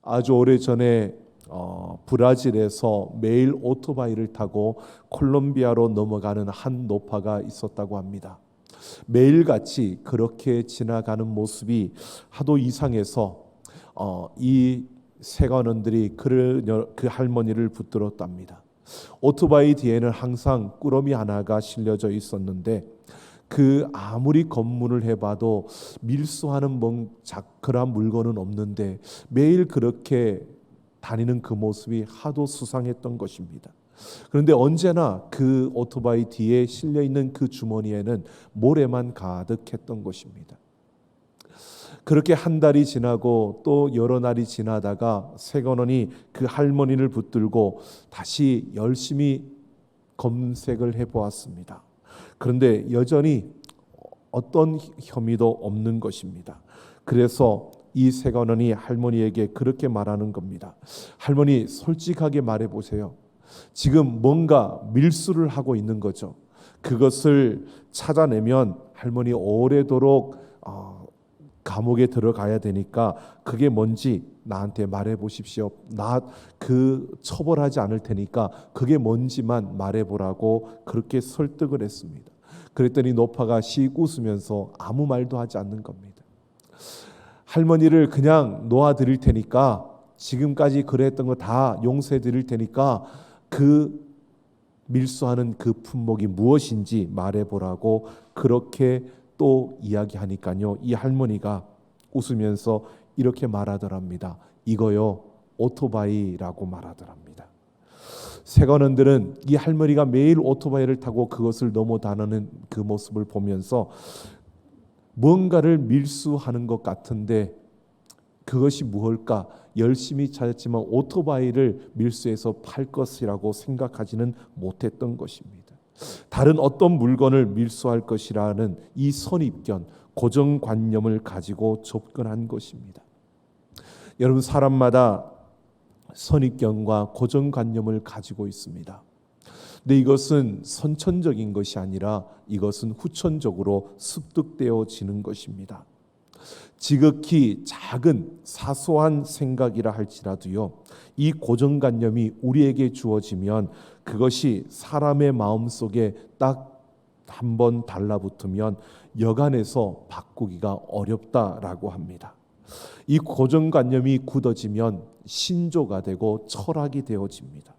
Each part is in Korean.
아주 오래전에 브라질에서 매일 오토바이를 타고 콜롬비아로 넘어가는 한 노파가 있었다고 합니다. 매일같이 그렇게 지나가는 모습이 하도 이상해서 이 세관원들이 그 할머니를 붙들었답니다. 오토바이 뒤에는 항상 꾸러미 하나가 실려져 있었는데 아무리 검문을 해봐도 밀수하는 그런 물건은 없는데 매일 그렇게 다니는 그 모습이 하도 수상했던 것입니다. 그런데 언제나 그 오토바이 뒤에 실려있는 그 주머니에는 모래만 가득했던 것입니다. 그렇게 한 달이 지나고 또 여러 날이 지나다가 세관원이 그 할머니를 붙들고 다시 열심히 검색을 해보았습니다. 그런데 여전히 어떤 혐의도 없는 것입니다. 그래서 이 세관원이 할머니에게 그렇게 말하는 겁니다. 할머니, 솔직하게 말해보세요. 지금 뭔가 밀수를 하고 있는 거죠. 그것을 찾아내면 할머니 오래도록 감옥에 들어가야 되니까 그게 뭔지 나한테 말해보십시오. 나 처벌하지 않을 테니까 그게 뭔지만 말해보라고 그렇게 설득을 했습니다. 그랬더니 노파가 씩 웃으면서 아무 말도 하지 않는 겁니다. 할머니를 그냥 놓아드릴 테니까, 지금까지 그랬던 거 다 용서해 드릴 테니까 그 밀수하는 그 품목이 무엇인지 말해보라고 그렇게 또 이야기하니까요, 이 할머니가 웃으면서 이렇게 말하더랍니다. 이거요, 오토바이라고 말하더랍니다. 세관원들은 이 할머니가 매일 오토바이를 타고 그것을 넘어다니는 그 모습을 보면서 뭔가를 밀수하는 것 같은데 그것이 무엇일까 열심히 찾았지만 오토바이를 밀수해서 팔 것이라고 생각하지는 못했던 것입니다. 다른 어떤 물건을 밀수할 것이라는 이 선입견, 고정관념을 가지고 접근한 것입니다. 여러분, 사람마다 선입견과 고정관념을 가지고 있습니다. 근데 이것은 선천적인 것이 아니라 이것은 후천적으로 습득되어지는 것입니다. 지극히 작은 사소한 생각이라 할지라도요, 이 고정관념이 우리에게 주어지면 그것이 사람의 마음속에 딱 한 번 달라붙으면 여간해서 바꾸기가 어렵다라고 합니다. 이 고정관념이 굳어지면 신조가 되고 철학이 되어집니다.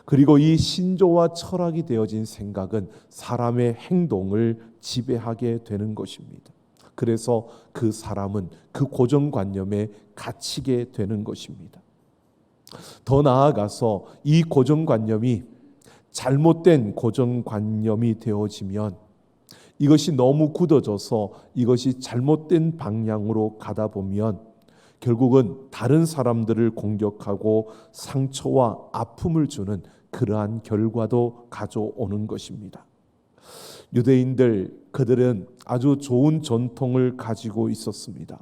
그리고 이 신조와 철학이 되어진 생각은 사람의 행동을 지배하게 되는 것입니다. 그래서 그 사람은 그 고정관념에 갇히게 되는 것입니다. 더 나아가서 이 고정관념이 잘못된 고정관념이 되어지면 이것이 너무 굳어져서 이것이 잘못된 방향으로 가다 보면 결국은 다른 사람들을 공격하고 상처와 아픔을 주는 그러한 결과도 가져오는 것입니다. 유대인들, 그들은 아주 좋은 전통을 가지고 있었습니다.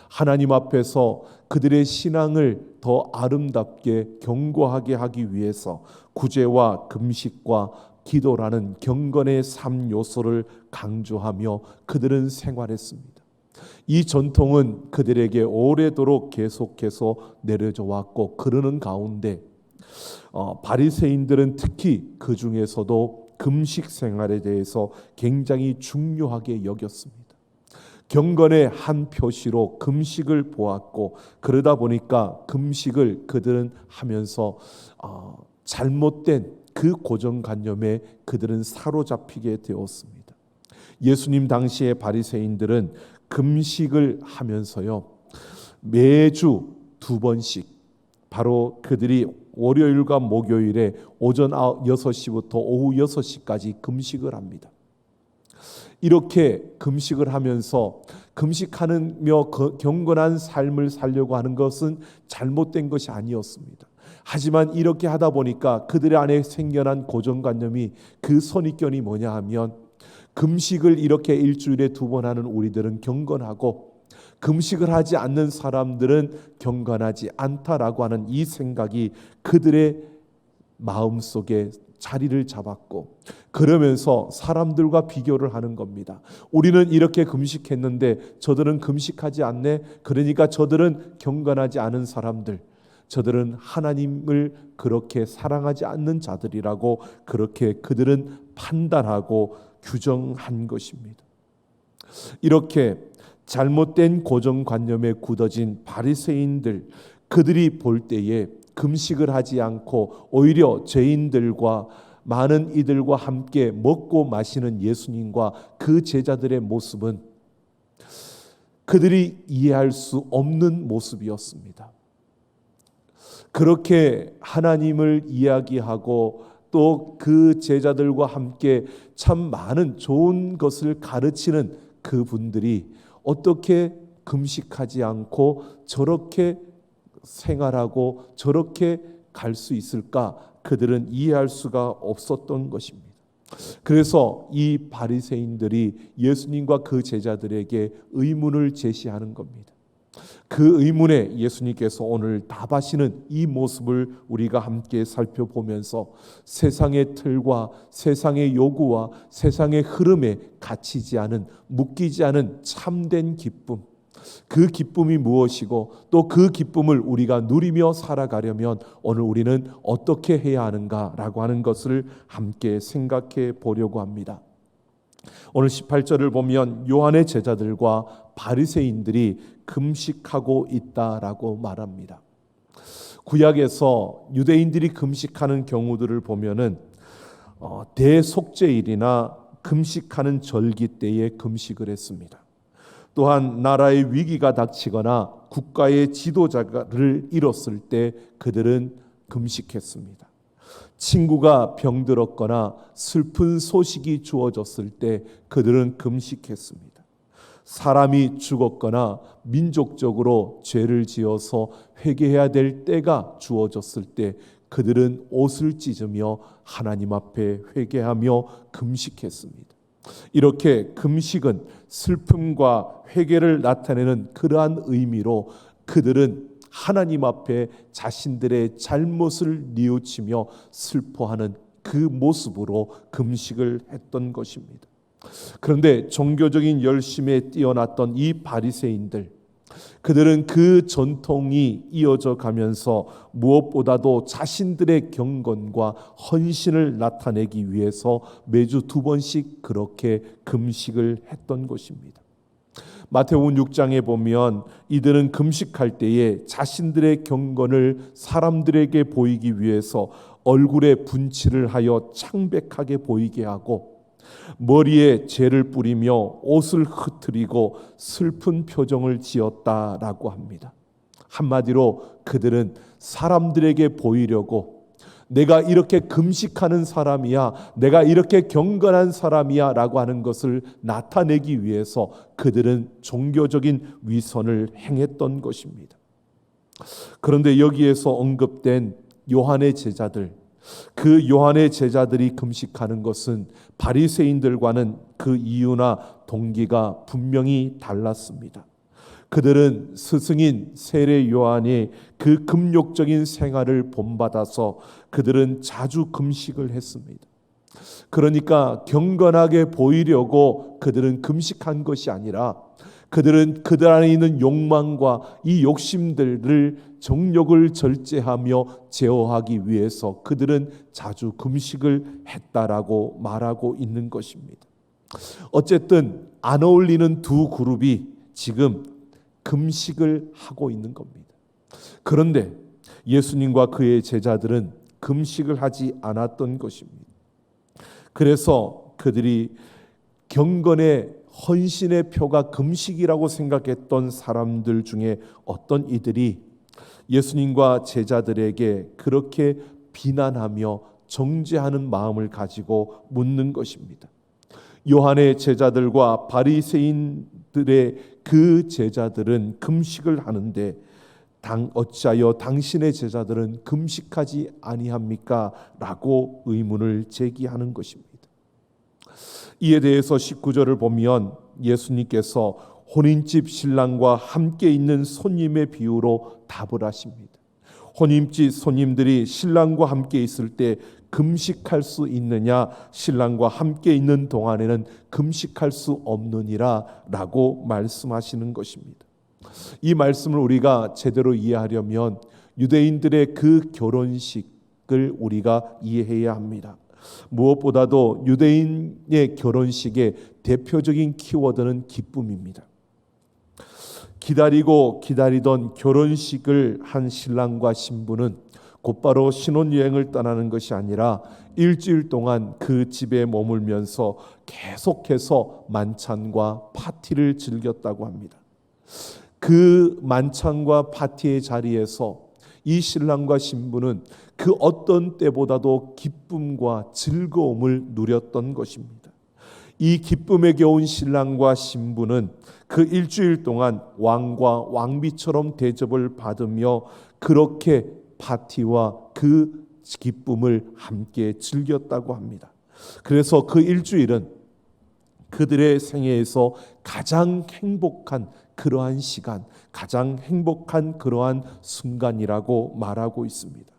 하나님 앞에서 그들의 신앙을 더 아름답게 견고하게 하기 위해서 구제와 금식과 기도라는 경건의 3요소를 강조하며 그들은 생활했습니다. 이 전통은 그들에게 오래도록 계속해서 내려져 왔고, 그러는 가운데 바리새인들은 특히 그 중에서도 금식 생활에 대해서 굉장히 중요하게 여겼습니다. 경건의 한 표시로 금식을 보았고, 그러다 보니까 금식을 그들은 하면서 잘못된 그 고정관념에 그들은 사로잡히게 되었습니다. 예수님 당시의 바리새인들은 금식을 하면서요, 매주 2번씩, 바로 그들이 월요일과 목요일에 오전 6시부터 오후 6시까지 금식을 합니다. 이렇게 금식을 하면서 금식하며 경건한 삶을 살려고 하는 것은 잘못된 것이 아니었습니다. 하지만 이렇게 하다 보니까 그들의 안에 생겨난 고정관념이, 그 선입견이 뭐냐 하면, 금식을 이렇게 일주일에 2번 하는 우리들은 경건하고 금식을 하지 않는 사람들은 경건하지 않다라고 하는 이 생각이 그들의 마음속에 자리를 잡았고, 그러면서 사람들과 비교를 하는 겁니다. 우리는 이렇게 금식했는데 저들은 금식하지 않네. 그러니까 저들은 경건하지 않은 사람들, 저들은 하나님을 그렇게 사랑하지 않는 자들이라고 그렇게 그들은 판단하고 규정한 것입니다. 이렇게 잘못된 고정관념에 굳어진 바리새인들, 그들이 볼 때에 금식을 하지 않고 오히려 죄인들과 많은 이들과 함께 먹고 마시는 예수님과 그 제자들의 모습은 그들이 이해할 수 없는 모습이었습니다. 그렇게 하나님을 이야기하고 또 그 제자들과 함께 참 많은 좋은 것을 가르치는 그분들이 어떻게 금식하지 않고 저렇게 생활하고 저렇게 갈 수 있을까? 그들은 이해할 수가 없었던 것입니다. 그래서 이 바리새인들이 예수님과 그 제자들에게 의문을 제시하는 겁니다. 그 의문에 예수님께서 오늘 답하시는 이 모습을 우리가 함께 살펴보면서 세상의 틀과 세상의 요구와 세상의 흐름에 갇히지 않은, 묶이지 않은 참된 기쁨, 그 기쁨이 무엇이고 또 그 기쁨을 우리가 누리며 살아가려면 오늘 우리는 어떻게 해야 하는가라고 하는 것을 함께 생각해 보려고 합니다. 오늘 18절을 보면 요한의 제자들과 바리새인들이 금식하고 있다라고 말합니다. 구약에서 유대인들이 금식하는 경우들을 보면은 대속죄일이나 금식하는 절기 때에 금식을 했습니다. 또한 나라의 위기가 닥치거나 국가의 지도자를 잃었을 때 그들은 금식했습니다. 친구가 병들었거나 슬픈 소식이 주어졌을 때 그들은 금식했습니다. 사람이 죽었거나 민족적으로 죄를 지어서 회개해야 될 때가 주어졌을 때 그들은 옷을 찢으며 하나님 앞에 회개하며 금식했습니다. 이렇게 금식은 슬픔과 회개를 나타내는 그러한 의미로 그들은 하나님 앞에 자신들의 잘못을 뉘우치며 슬퍼하는 그 모습으로 금식을 했던 것입니다. 그런데 종교적인 열심에 뛰어났던 이 바리새인들, 그들은 그 전통이 이어져 가면서 무엇보다도 자신들의 경건과 헌신을 나타내기 위해서 매주 2번씩 그렇게 금식을 했던 것입니다. 마태복음 6장에 보면 이들은 금식할 때에 자신들의 경건을 사람들에게 보이기 위해서 얼굴에 분칠을 하여 창백하게 보이게 하고 머리에 재를 뿌리며 옷을 흐트리고 슬픈 표정을 지었다라고 합니다. 한마디로 그들은 사람들에게 보이려고 내가 이렇게 금식하는 사람이야, 내가 이렇게 경건한 사람이야 라고 하는 것을 나타내기 위해서 그들은 종교적인 위선을 행했던 것입니다. 그런데 여기에서 언급된 요한의 제자들, 그 요한의 제자들이 금식하는 것은 바리새인들과는 그 이유나 동기가 분명히 달랐습니다. 그들은 스승인 세례 요한의 그 금욕적인 생활을 본받아서 그들은 자주 금식을 했습니다. 그러니까 경건하게 보이려고 그들은 금식한 것이 아니라 그들은 그들 안에 있는 욕망과 이 욕심들을 정욕을 절제하며 제어하기 위해서 그들은 자주 금식을 했다라고 말하고 있는 것입니다. 어쨌든 안 어울리는 두 그룹이 지금 금식을 하고 있는 겁니다. 그런데 예수님과 그의 제자들은 금식을 하지 않았던 것입니다. 그래서 그들이 경건의 헌신의 표가 금식이라고 생각했던 사람들 중에 어떤 이들이 예수님과 제자들에게 그렇게 비난하며 정죄하는 마음을 가지고 묻는 것입니다. 요한의 제자들과 바리새인들의 그 제자들은 금식을 하는데 어찌하여 당신의 제자들은 금식하지 아니합니까? 라고 의문을 제기하는 것입니다. 이에 대해서 19절을 보면 예수님께서 혼인집 신랑과 함께 있는 손님의 비유로 답을 하십니다. 혼인집 손님들이 신랑과 함께 있을 때 금식할 수 있느냐? 신랑과 함께 있는 동안에는 금식할 수 없느니라 라고 말씀하시는 것입니다. 이 말씀을 우리가 제대로 이해하려면 유대인들의 그 결혼식을 우리가 이해해야 합니다. 무엇보다도 유대인의 결혼식의 대표적인 키워드는 기쁨입니다. 기다리던 결혼식을 한 신랑과 신부는 곧바로 신혼여행을 떠나는 것이 아니라 일주일 동안 그 집에 머물면서 계속해서 만찬과 파티를 즐겼다고 합니다. 그 만찬과 파티의 자리에서 이 신랑과 신부는 그 어떤 때보다도 기쁨과 즐거움을 누렸던 것입니다. 이 기쁨에 겨운 신랑과 신부는 그 일주일 동안 왕과 왕비처럼 대접을 받으며 그렇게 파티와 그 기쁨을 함께 즐겼다고 합니다. 그래서 그 일주일은 그들의 생애에서 가장 행복한 그러한 시간, 가장 행복한 그러한 순간이라고 말하고 있습니다.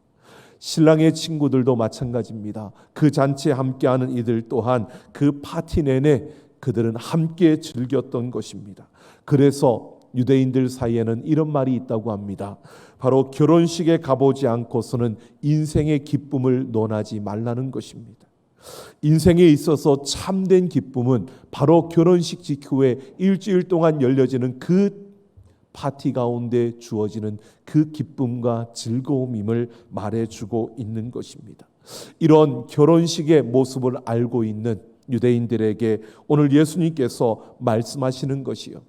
신랑의 친구들도 마찬가지입니다. 그 잔치에 함께하는 이들 또한 그 파티 내내 그들은 함께 즐겼던 것입니다. 그래서 유대인들 사이에는 이런 말이 있다고 합니다. 바로 결혼식에 가보지 않고서는 인생의 기쁨을 논하지 말라는 것입니다. 인생에 있어서 참된 기쁨은 바로 결혼식 직후에 일주일 동안 열려지는 그 파티 가운데 주어지는 그 기쁨과 즐거움임을 말해주고 있는 것입니다. 이런 결혼식의 모습을 알고 있는 유대인들에게 오늘 예수님께서 말씀하시는 것이요,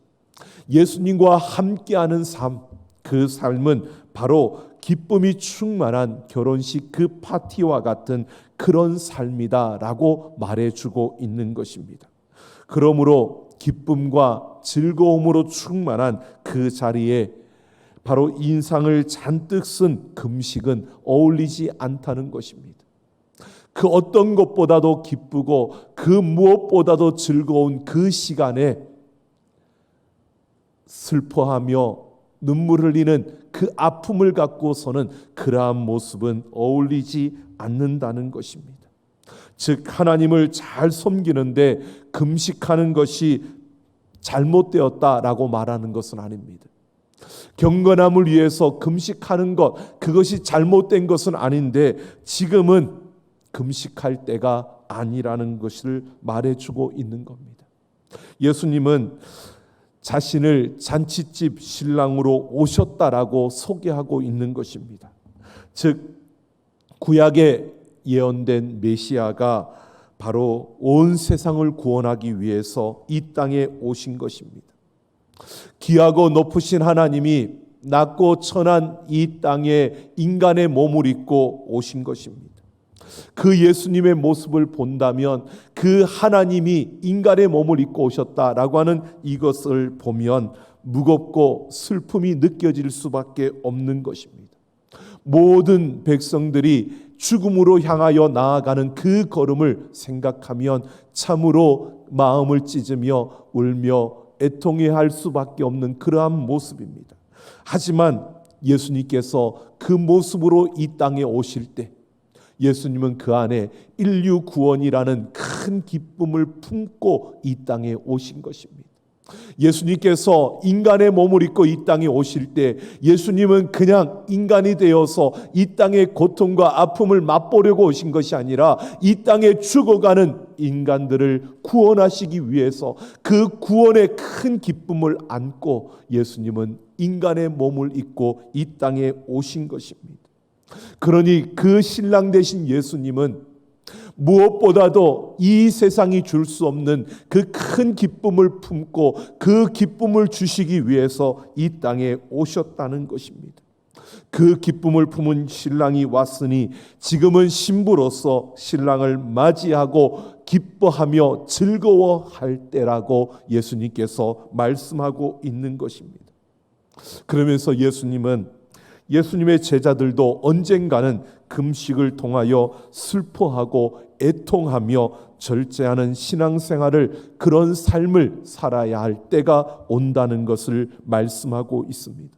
예수님과 함께하는 삶, 그 삶은 바로 기쁨이 충만한 결혼식 그 파티와 같은 그런 삶이다라고 말해주고 있는 것입니다. 그러므로 기쁨과 즐거움으로 충만한 그 자리에 바로 인상을 잔뜩 쓴 금식은 어울리지 않다는 것입니다. 그 어떤 것보다도 기쁘고 그 무엇보다도 즐거운 그 시간에 슬퍼하며 눈물 흘리는 그 아픔을 갖고서는 그러한 모습은 어울리지 않는다는 것입니다. 즉 하나님을 잘 섬기는데 금식하는 것이 잘못되었다라고 말하는 것은 아닙니다. 경건함을 위해서 금식하는 것, 그것이 잘못된 것은 아닌데 지금은 금식할 때가 아니라는 것을 말해주고 있는 겁니다. 예수님은 자신을 잔치집 신랑으로 오셨다라고 소개하고 있는 것입니다. 즉 구약에 예언된 메시아가 바로 온 세상을 구원하기 위해서 이 땅에 오신 것입니다. 귀하고 높으신 하나님이 낮고 천한 이 땅에 인간의 몸을 입고 오신 것입니다. 그 예수님의 모습을 본다면 그 하나님이 인간의 몸을 입고 오셨다라고 하는 이것을 보면 무겁고 슬픔이 느껴질 수밖에 없는 것입니다. 모든 백성들이 죽음으로 향하여 나아가는 그 걸음을 생각하면 참으로 마음을 찢으며 울며 애통해할 수밖에 없는 그러한 모습입니다. 하지만 예수님께서 그 모습으로 이 땅에 오실 때 예수님은 그 안에 인류 구원이라는 큰 기쁨을 품고 이 땅에 오신 것입니다. 예수님께서 인간의 몸을 입고 이 땅에 오실 때 예수님은 그냥 인간이 되어서 이 땅의 고통과 아픔을 맛보려고 오신 것이 아니라 이 땅에 죽어가는 인간들을 구원하시기 위해서 그 구원의 큰 기쁨을 안고 예수님은 인간의 몸을 입고 이 땅에 오신 것입니다. 그러니 그 신랑 되신 예수님은 무엇보다도 이 세상이 줄 수 없는 그 큰 기쁨을 품고 그 기쁨을 주시기 위해서 이 땅에 오셨다는 것입니다. 그 기쁨을 품은 신랑이 왔으니 지금은 신부로서 신랑을 맞이하고 기뻐하며 즐거워할 때라고 예수님께서 말씀하고 있는 것입니다. 그러면서 예수님의 제자들도 언젠가는 금식을 통하여 슬퍼하고 애통하며 절제하는 신앙생활을, 그런 삶을 살아야 할 때가 온다는 것을 말씀하고 있습니다.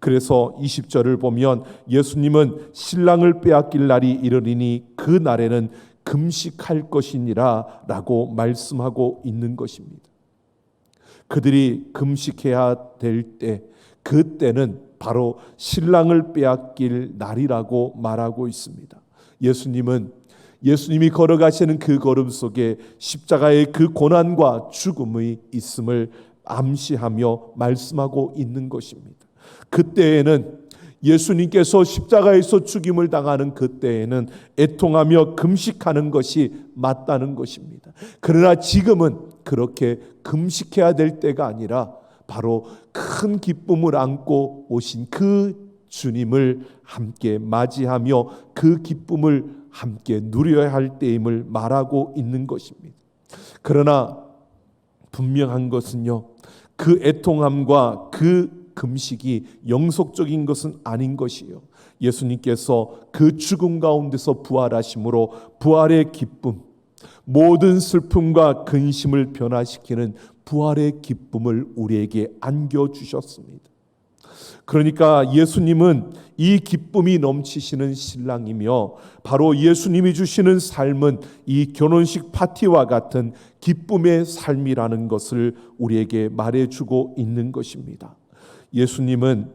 그래서 20절을 보면 예수님은 신랑을 빼앗길 날이 이르리니 그 그 날에는 금식할 것이니라 라고 말씀하고 있는 것입니다. 그들이 금식해야 될 때, 그때는 바로 신랑을 빼앗길 날이라고 말하고 있습니다. 예수님이 걸어가시는 그 걸음 속에 십자가의 그 고난과 죽음의 있음을 암시하며 말씀하고 있는 것입니다. 그때에는 예수님께서 십자가에서 죽임을 당하는 그때에는 애통하며 금식하는 것이 맞다는 것입니다. 그러나 지금은 그렇게 금식해야 될 때가 아니라 바로 큰 기쁨을 안고 오신 그 주님을 함께 맞이하며 그 기쁨을 함께 누려야 할 때임을 말하고 있는 것입니다. 그러나 분명한 것은요, 그 애통함과 그 금식이 영속적인 것은 아닌 것이요, 예수님께서 그 죽음 가운데서 부활하심으로 부활의 기쁨, 모든 슬픔과 근심을 변화시키는 부활의 기쁨을 우리에게 안겨주셨습니다. 그러니까 예수님은 이 기쁨이 넘치시는 신랑이며, 바로 예수님이 주시는 삶은 이 결혼식 파티와 같은 기쁨의 삶이라는 것을 우리에게 말해주고 있는 것입니다. 예수님은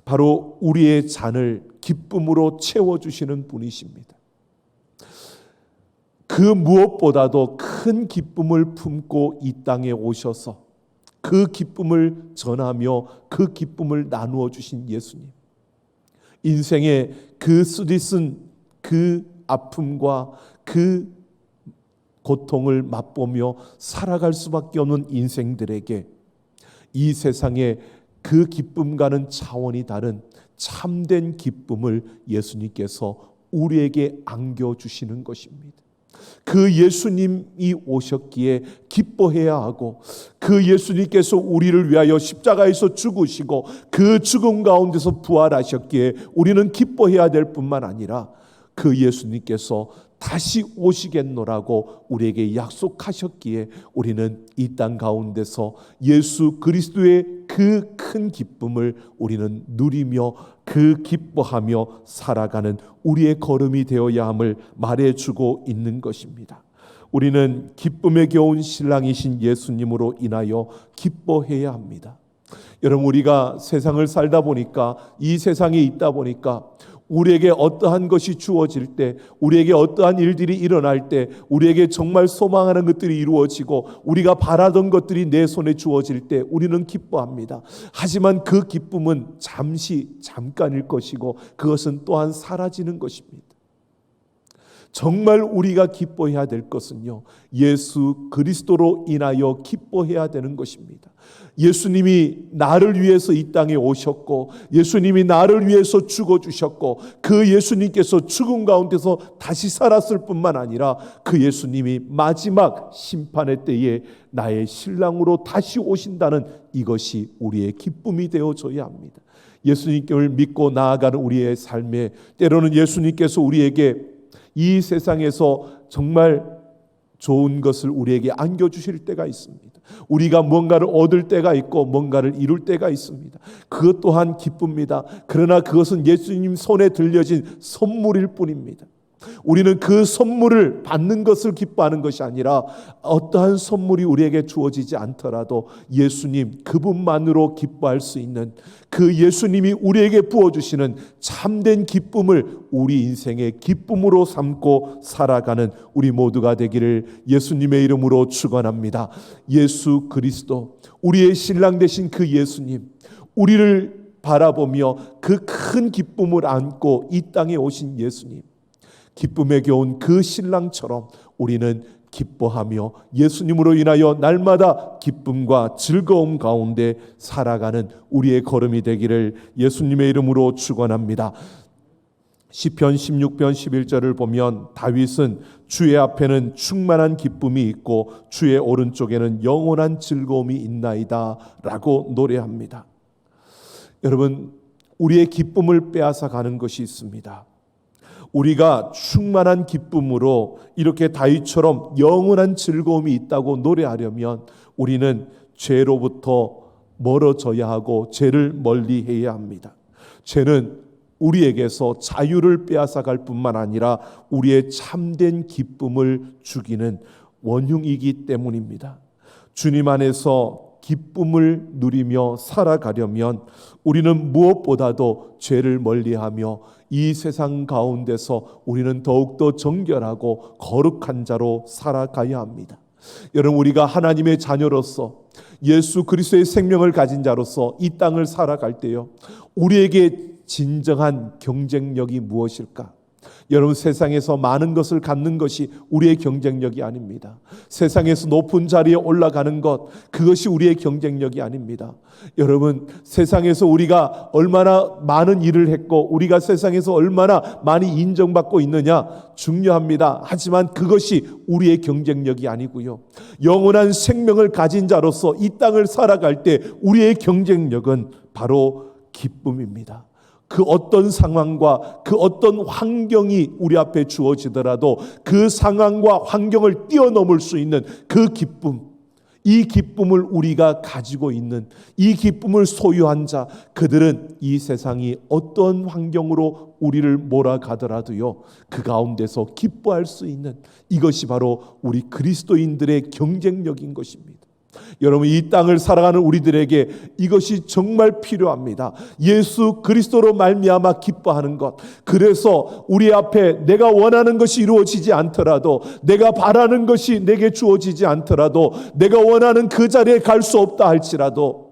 바로 우리의 잔을 기쁨으로 채워주시는 분이십니다. 그 무엇보다도 큰 기쁨을 품고 이 땅에 오셔서 그 기쁨을 전하며 그 기쁨을 나누어 주신 예수님, 인생의 그 쓰디쓴 그 아픔과 그 고통을 맛보며 살아갈 수밖에 없는 인생들에게 이 세상의 그 기쁨과는 차원이 다른 참된 기쁨을 예수님께서 우리에게 안겨주시는 것입니다. 그 예수님이 오셨기에 기뻐해야 하고, 그 예수님께서 우리를 위하여 십자가에서 죽으시고 그 죽음 가운데서 부활하셨기에 우리는 기뻐해야 될 뿐만 아니라, 그 예수님께서 다시 오시겠노라고 우리에게 약속하셨기에 우리는 이 땅 가운데서 예수 그리스도의 그 큰 기쁨을 우리는 누리며 그 기뻐하며 살아가는 우리의 걸음이 되어야 함을 말해주고 있는 것입니다. 우리는 기쁨에 겨운 신랑이신 예수님으로 인하여 기뻐해야 합니다. 여러분, 우리가 세상을 살다 보니까, 이 세상에 있다 보니까 우리에게 어떠한 것이 주어질 때, 우리에게 어떠한 일들이 일어날 때, 우리에게 정말 소망하는 것들이 이루어지고 우리가 바라던 것들이 내 손에 주어질 때 우리는 기뻐합니다. 하지만 그 기쁨은 잠깐일 것이고 그것은 또한 사라지는 것입니다. 정말 우리가 기뻐해야 될 것은요, 예수 그리스도로 인하여 기뻐해야 되는 것입니다. 예수님이 나를 위해서 이 땅에 오셨고, 예수님이 나를 위해서 죽어주셨고, 그 예수님께서 죽음 가운데서 다시 살았을 뿐만 아니라 그 예수님이 마지막 심판의 때에 나의 신랑으로 다시 오신다는 이것이 우리의 기쁨이 되어져야 합니다. 예수님을 믿고 나아가는 우리의 삶에, 때로는 예수님께서 우리에게 이 세상에서 정말 좋은 것을 우리에게 안겨주실 때가 있습니다. 우리가 뭔가를 얻을 때가 있고 뭔가를 이룰 때가 있습니다. 그것 또한 기쁩니다. 그러나 그것은 예수님 손에 들려진 선물일 뿐입니다. 우리는 그 선물을 받는 것을 기뻐하는 것이 아니라, 어떠한 선물이 우리에게 주어지지 않더라도 예수님 그분만으로 기뻐할 수 있는 그 예수님이 우리에게 부어주시는 참된 기쁨을 우리 인생의 기쁨으로 삼고 살아가는 우리 모두가 되기를 예수님의 이름으로 축원합니다. 예수 그리스도, 우리의 신랑 되신 그 예수님, 우리를 바라보며 그 큰 기쁨을 안고 이 땅에 오신 예수님, 기쁨에 겨운 그 신랑처럼 우리는 기뻐하며 예수님으로 인하여 날마다 기쁨과 즐거움 가운데 살아가는 우리의 걸음이 되기를 예수님의 이름으로 축원합니다. 시편 16편 11절을 보면 다윗은 주의 앞에는 충만한 기쁨이 있고 주의 오른쪽에는 영원한 즐거움이 있나이다 라고 노래합니다. 여러분, 우리의 기쁨을 빼앗아 가는 것이 있습니다. 우리가 충만한 기쁨으로 이렇게 다윗처럼 영원한 즐거움이 있다고 노래하려면 우리는 죄로부터 멀어져야 하고 죄를 멀리해야 합니다. 죄는 우리에게서 자유를 빼앗아갈 뿐만 아니라 우리의 참된 기쁨을 죽이는 원흉이기 때문입니다. 주님 안에서 기쁨을 누리며 살아가려면 우리는 무엇보다도 죄를 멀리하며 이 세상 가운데서 우리는 더욱더 정결하고 거룩한 자로 살아가야 합니다. 여러분, 우리가 하나님의 자녀로서 예수 그리스도의 생명을 가진 자로서 이 땅을 살아갈 때요, 우리에게 진정한 경쟁력이 무엇일까? 여러분, 세상에서 많은 것을 갖는 것이 우리의 경쟁력이 아닙니다. 세상에서 높은 자리에 올라가는 것, 그것이 우리의 경쟁력이 아닙니다. 여러분, 세상에서 우리가 얼마나 많은 일을 했고 우리가 세상에서 얼마나 많이 인정받고 있느냐 중요합니다. 하지만 그것이 우리의 경쟁력이 아니고요, 영원한 생명을 가진 자로서 이 땅을 살아갈 때 우리의 경쟁력은 바로 기쁨입니다. 그 어떤 상황과 그 어떤 환경이 우리 앞에 주어지더라도 그 상황과 환경을 뛰어넘을 수 있는 그 기쁨, 이 기쁨을 우리가 가지고 있는, 이 기쁨을 소유한 자, 그들은 이 세상이 어떤 환경으로 우리를 몰아가더라도요, 그 가운데서 기뻐할 수 있는, 이것이 바로 우리 그리스도인들의 경쟁력인 것입니다. 여러분, 이 땅을 살아가는 우리들에게 이것이 정말 필요합니다. 예수 그리스도로 말미암아 기뻐하는 것. 그래서 우리 앞에 내가 원하는 것이 이루어지지 않더라도, 내가 바라는 것이 내게 주어지지 않더라도, 내가 원하는 그 자리에 갈 수 없다 할지라도,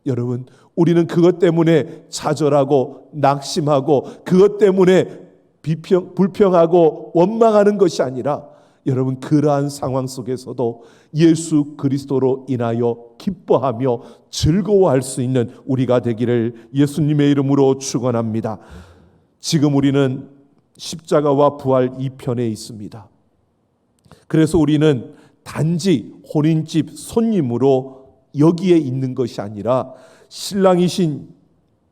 여러분, 우리는 그것 때문에 좌절하고 낙심하고 그것 때문에 불평하고 원망하는 것이 아니라, 여러분, 그러한 상황 속에서도 예수 그리스도로 인하여 기뻐하며 즐거워할 수 있는 우리가 되기를 예수님의 이름으로 축원합니다. 지금 우리는 십자가와 부활 이 편에 있습니다. 그래서 우리는 단지 혼인집 손님으로 여기에 있는 것이 아니라 신랑이신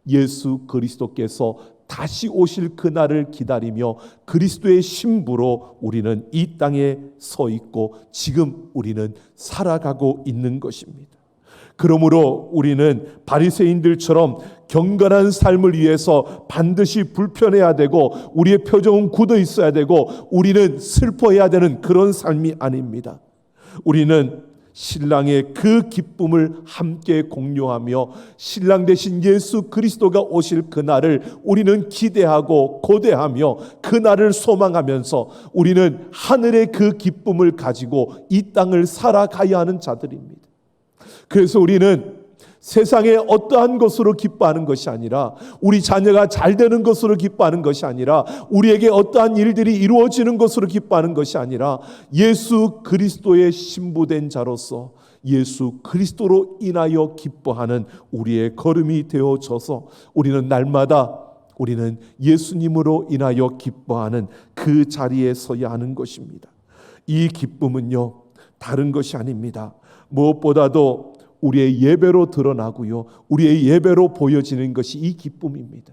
예수 그리스도께서 다시 오실 그날을 기다리며 그리스도의 신부로 우리는 이 땅에 서 있고 지금 우리는 살아가고 있는 것입니다. 그러므로 우리는 바리새인들처럼 경건한 삶을 위해서 반드시 불편해야 되고 우리의 표정은 굳어 있어야 되고 우리는 슬퍼해야 되는 그런 삶이 아닙니다. 우리는 신랑의 그 기쁨을 함께 공유하며 신랑 되신 예수 그리스도가 오실 그날을 우리는 기대하고 고대하며 그날을 소망하면서 우리는 하늘의 그 기쁨을 가지고 이 땅을 살아가야 하는 자들입니다. 그래서 우리는 세상에 어떠한 것으로 기뻐하는 것이 아니라, 우리 자녀가 잘 되는 것으로 기뻐하는 것이 아니라, 우리에게 어떠한 일들이 이루어지는 것으로 기뻐하는 것이 아니라, 예수 그리스도의 신부된 자로서 예수 그리스도로 인하여 기뻐하는 우리의 걸음이 되어져서 우리는 날마다 우리는 예수님으로 인하여 기뻐하는 그 자리에 서야 하는 것입니다. 이 기쁨은요, 다른 것이 아닙니다. 무엇보다도 우리의 예배로 드러나고요, 우리의 예배로 보여지는 것이 이 기쁨입니다.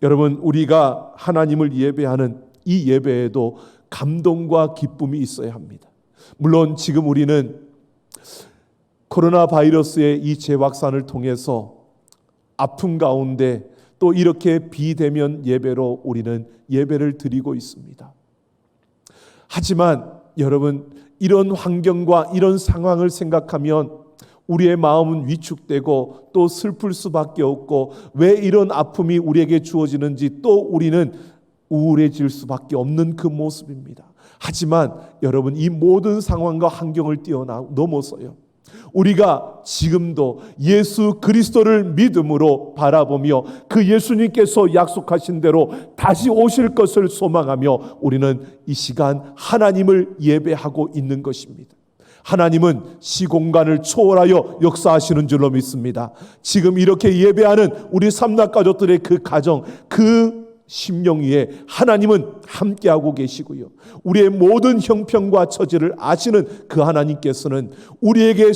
여러분, 우리가 하나님을 예배하는 이 예배에도 감동과 기쁨이 있어야 합니다. 물론 지금 우리는 코로나 바이러스의 이 재확산을 통해서 아픔 가운데 또 이렇게 비대면 예배로 우리는 예배를 드리고 있습니다. 하지만 여러분, 이런 환경과 이런 상황을 생각하면 우리의 마음은 위축되고 또 슬플 수밖에 없고, 왜 이런 아픔이 우리에게 주어지는지 또 우리는 우울해질 수밖에 없는 그 모습입니다. 하지만 여러분, 이 모든 상황과 환경을 뛰어넘어서요, 우리가 지금도 예수 그리스도를 믿음으로 바라보며 그 예수님께서 약속하신 대로 다시 오실 것을 소망하며 우리는 이 시간 하나님을 예배하고 있는 것입니다. 하나님은 시공간을 초월하여 역사하시는 줄로 믿습니다. 지금 이렇게 예배하는 우리 삼락 가족들의 그 가정, 그 심령 위에 하나님은 함께하고 계시고요, 우리의 모든 형편과 처지를 아시는 그 하나님께서는 우리에게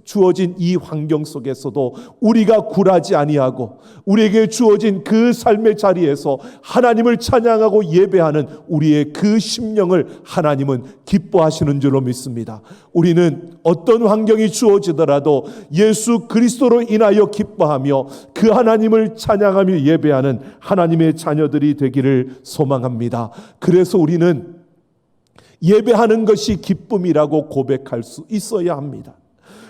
주어진 이 환경 속에서도 우리가 굴하지 아니하고 우리에게 주어진 그 삶의 자리에서 하나님을 찬양하고 예배하는 우리의 그 심령을 하나님은 기뻐하시는 줄로 믿습니다. 우리는 어떤 환경이 주어지더라도 예수 그리스도로 인하여 기뻐하며 그 하나님을 찬양하며 예배하는 하나님의 자녀들이 되기를 소망합니다. 그래서 우리는 예배하는 것이 기쁨이라고 고백할 수 있어야 합니다.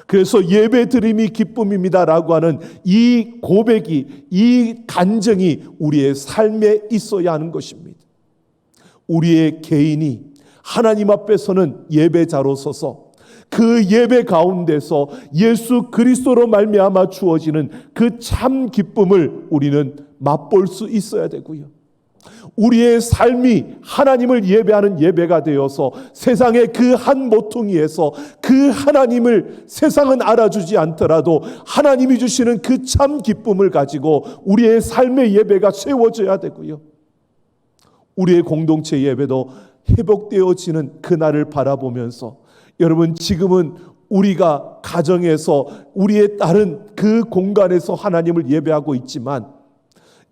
그래서 예배 드림이 기쁨입니다라고 하는 이 고백이, 이 간증이 우리의 삶에 있어야 하는 것입니다. 우리의 개인이 하나님 앞에서는 예배자로 서서 그 예배 가운데서 예수 그리스도로 말미암아 주어지는 그 참 기쁨을 우리는 맛볼 수 있어야 되고요. 우리의 삶이 하나님을 예배하는 예배가 되어서 세상의 그 한 모퉁이에서 그 하나님을 세상은 알아주지 않더라도 하나님이 주시는 그 참 기쁨을 가지고 우리의 삶의 예배가 세워져야 되고요. 우리의 공동체 예배도 회복되어지는 그날을 바라보면서 여러분, 지금은 우리가 가정에서 우리의 다른 그 공간에서 하나님을 예배하고 있지만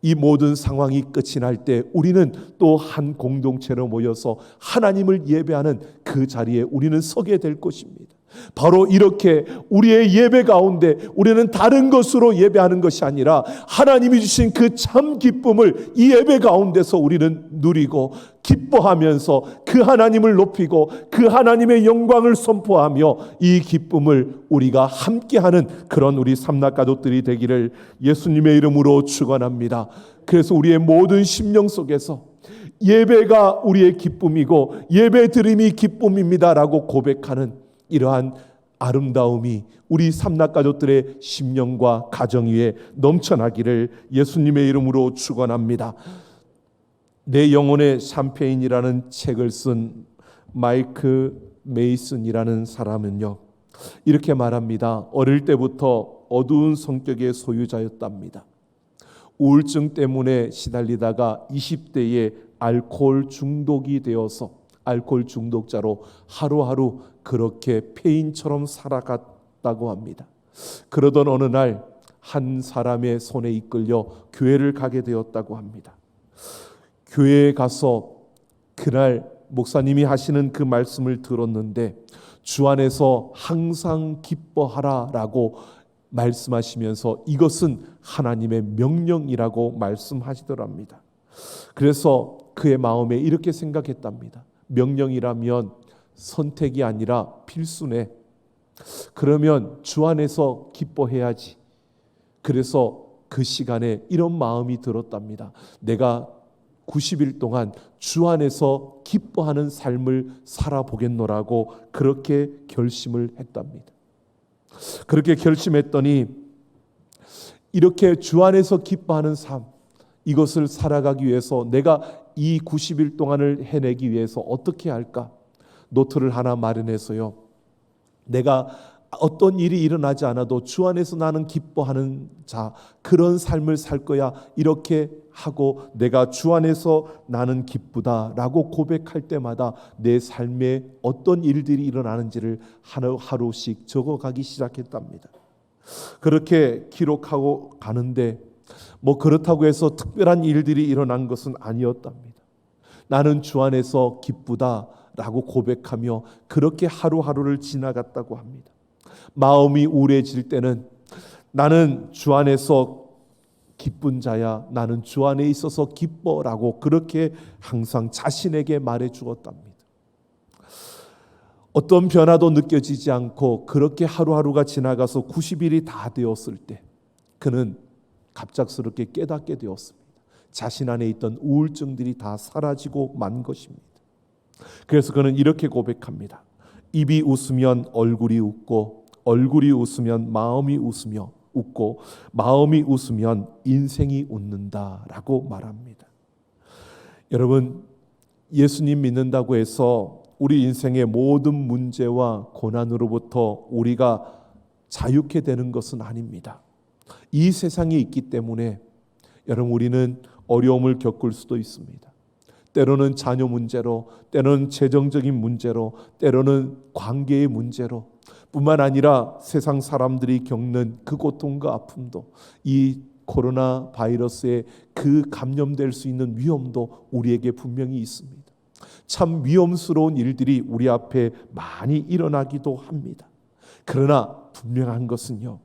이 모든 상황이 끝이 날 때 우리는 또 한 공동체로 모여서 하나님을 예배하는 그 자리에 우리는 서게 될 것입니다. 바로 이렇게 우리의 예배 가운데 우리는 다른 것으로 예배하는 것이 아니라 하나님이 주신 그 참 기쁨을 이 예배 가운데서 우리는 누리고 기뻐하면서 그 하나님을 높이고 그 하나님의 영광을 선포하며 이 기쁨을 우리가 함께하는 그런 우리 삼락가족들이 되기를 예수님의 이름으로 축원합니다. 그래서 우리의 모든 심령 속에서 예배가 우리의 기쁨이고 예배 드림이 기쁨입니다라고 고백하는 이러한 아름다움이 우리 삼락가족들의 심령과 가정 위에 넘쳐나기를 예수님의 이름으로 축원합니다. 내 영혼의 샴페인이라는 책을 쓴 마이크 메이슨이라는 사람은요, 이렇게 말합니다. 어릴 때부터 어두운 성격의 소유자였답니다. 우울증 때문에 시달리다가 20대에 알코올 중독이 되어서 알코올 중독자로 하루하루 그렇게 폐인처럼 살아갔다고 합니다. 그러던 어느 날 한 사람의 손에 이끌려 교회를 가게 되었다고 합니다. 교회에 가서 그날 목사님이 하시는 그 말씀을 들었는데 주 안에서 항상 기뻐하라라고 말씀하시면서 이것은 하나님의 명령이라고 말씀하시더랍니다. 그래서 그의 마음에 이렇게 생각했답니다. 명령이라면 선택이 아니라 필수네. 그러면 주 안에서 기뻐해야지. 그래서 그 시간에 이런 마음이 들었답니다. 내가 90일 동안 주 안에서 기뻐하는 삶을 살아보겠노라고 그렇게 결심을 했답니다. 그렇게 결심했더니 이렇게 주 안에서 기뻐하는 삶, 이것을 살아가기 위해서 내가 이 90일 동안을 해내기 위해서 어떻게 할까? 노트를 하나 마련해서요, 내가 어떤 일이 일어나지 않아도 주 안에서 나는 기뻐하는 자, 그런 삶을 살 거야, 이렇게 하고 내가 주 안에서 나는 기쁘다라고 고백할 때마다 내 삶에 어떤 일들이 일어나는지를 하루하루씩 적어가기 시작했답니다. 그렇게 기록하고 가는데 뭐 그렇다고 해서 특별한 일들이 일어난 것은 아니었답니다. 나는 주 안에서 기쁘다라고 고백하며 그렇게 하루하루를 지나갔다고 합니다. 마음이 우울해질 때는 나는 주 안에서 기쁜 자야, 나는 주 안에 있어서 기뻐라고 그렇게 항상 자신에게 말해 주었답니다. 어떤 변화도 느껴지지 않고 그렇게 하루하루가 지나가서 90일이 다 되었을 때 그는 갑작스럽게 깨닫게 되었습니다. 자신 안에 있던 우울증들이 다 사라지고 만 것입니다. 그래서 그는 이렇게 고백합니다. 입이 웃으면 얼굴이 웃고 얼굴이 웃으면 마음이 웃고 마음이 웃으면 인생이 웃는다라고 말합니다. 여러분, 예수님 믿는다고 해서 우리 인생의 모든 문제와 고난으로부터 우리가 자유케 되는 것은 아닙니다. 이 세상에 있기 때문에 여러분, 우리는 어려움을 겪을 수도 있습니다. 때로는 자녀 문제로, 때로는 재정적인 문제로, 때로는 관계의 문제로, 뿐만 아니라 세상 사람들이 겪는 그 고통과 아픔도, 이 코로나 바이러스에 그 감염될 수 있는 위험도 우리에게 분명히 있습니다. 참 위험스러운 일들이 우리 앞에 많이 일어나기도 합니다. 그러나 분명한 것은요,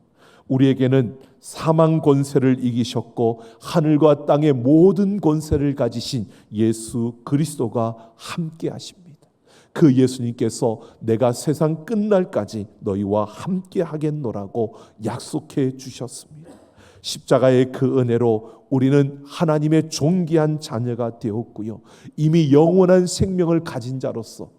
우리에게는 사망 권세를 이기셨고 하늘과 땅의 모든 권세를 가지신 예수 그리스도가 함께 하십니다. 그 예수님께서 내가 세상 끝날까지 너희와 함께 하겠노라고 약속해 주셨습니다. 십자가의 그 은혜로 우리는 하나님의 존귀한 자녀가 되었고요, 이미 영원한 생명을 가진 자로서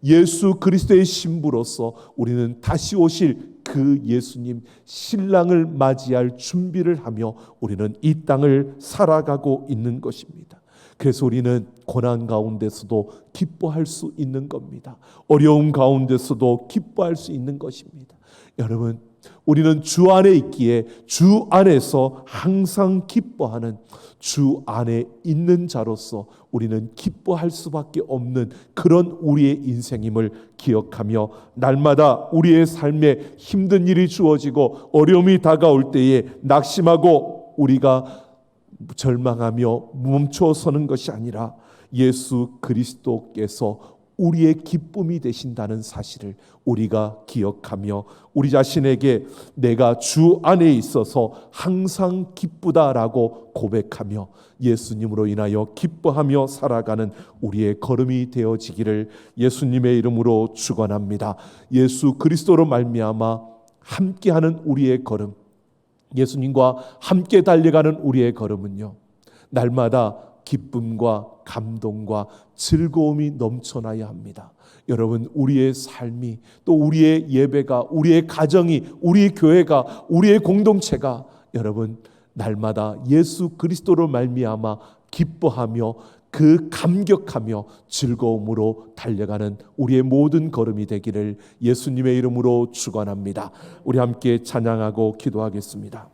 예수 그리스도의 신부로서 우리는 다시 오실 그 예수님 신랑을 맞이할 준비를 하며 우리는 이 땅을 살아가고 있는 것입니다. 그래서 우리는 고난 가운데서도 기뻐할 수 있는 겁니다. 어려움 가운데서도 기뻐할 수 있는 것입니다. 여러분, 우리는 주 안에 있기에 주 안에서 항상 기뻐하는, 주 안에 있는 자로서 우리는 기뻐할 수밖에 없는 그런 우리의 인생임을 기억하며, 날마다 우리의 삶에 힘든 일이 주어지고 어려움이 다가올 때에 낙심하고 우리가 절망하며 멈춰서는 것이 아니라 예수 그리스도께서 우리의 기쁨이 되신다는 사실을 우리가 기억하며 우리 자신에게 내가 주 안에 있어서 항상 기쁘다라고 고백하며 예수님으로 인하여 기뻐하며 살아가는 우리의 걸음이 되어지기를 예수님의 이름으로 축원합니다. 예수 그리스도로 말미암아 함께하는 우리의 걸음, 예수님과 함께 달려가는 우리의 걸음은요, 날마다 기쁨과 감동과 즐거움이 넘쳐나야 합니다. 여러분, 우리의 삶이, 또 우리의 예배가, 우리의 가정이, 우리의 교회가, 우리의 공동체가 여러분 날마다 예수 그리스도로 말미암아 기뻐하며 그 감격하며 즐거움으로 달려가는 우리의 모든 걸음이 되기를 예수님의 이름으로 축원합니다. 우리 함께 찬양하고 기도하겠습니다.